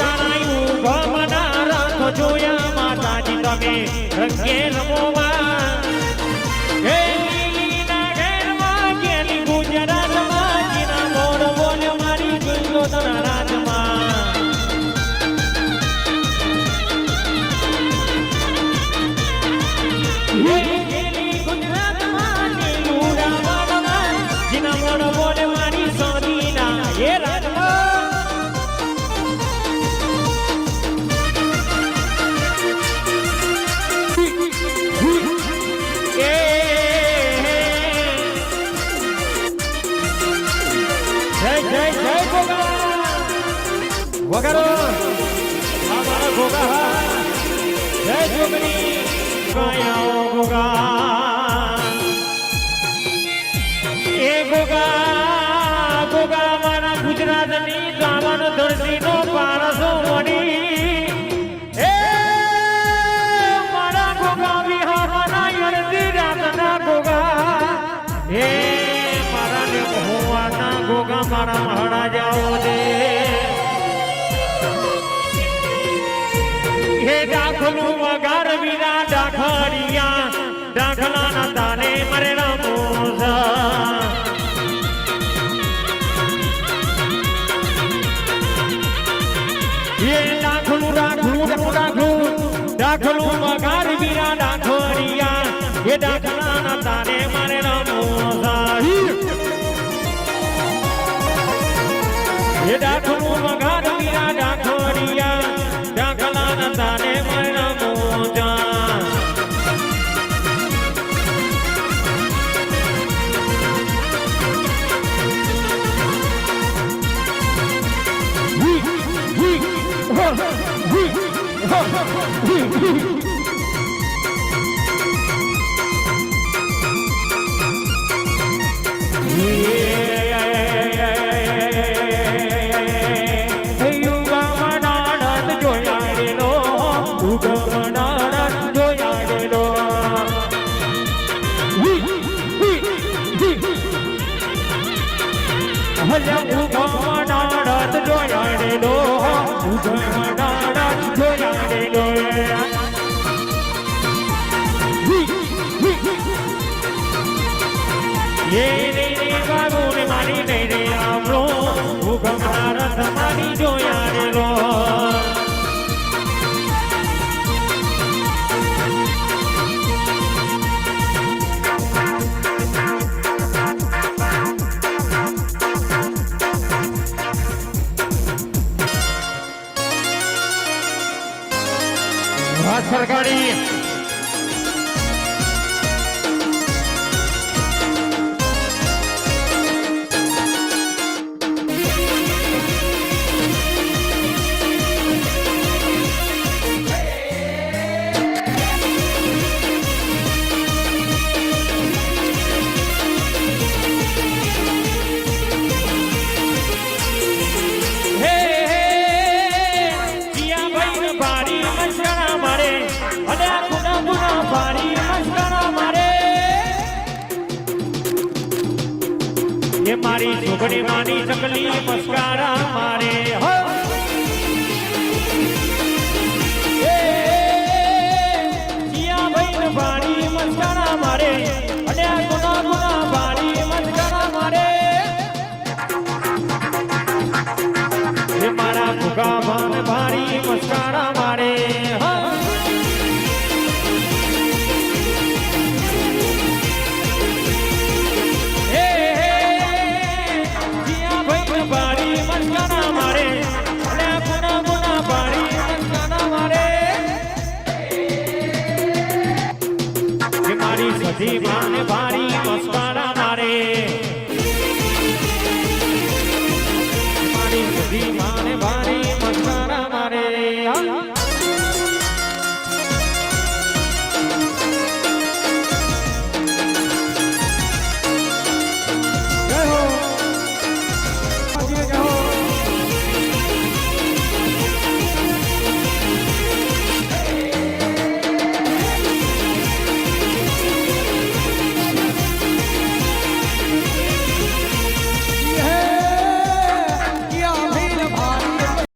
તારાયું ભમના રાતો જોયા માતાજી તમે રંગે રમોમાં હે લીલીના ઘેરમાં કેલી ગુજરાતમાં જીના મોર બોલ મારી ગુંજો તના રાજમાં હે કેલી ગુજરાતમાં નીલું રાવણમાં જીના મોર બોલ મારી સોનીના હે રાજમાં વગાડો અમારા ગોગા જય જોગણી ગાયો ગોગા એ ગોગા ગોગા મારા ગુજરાતની ગાવન ધરતીનો પારસો મળી એ મારા ગોગા વિહારના યણતી રાતના ગોગા એ મારા ને હોવાના ગોગા મારા મહાડા જાઓ દે હે દાખલું વગાર વિના દાખલિયા દાખલાના તાને મરે રમોસા હે દાખલું વગાર વિના દાખલિયા હે દાખલાના તાને મરે રમોસા હે દાખલું વગાર વિના દાખલિયા દાખલાના તાને મરણ મોજા મારી નહીં રે આવરો ભૂગમારા તમારી જોયા રે લો સરકારી મારી છોકરી માની ચકલી મસ્કારા મારે હો જીયા ભાઈ ભારી મસ્કારા મારે અને આ ગુના ભારી મસ્કારા મારે એ મારા ભૂખા ભાન ભાઈ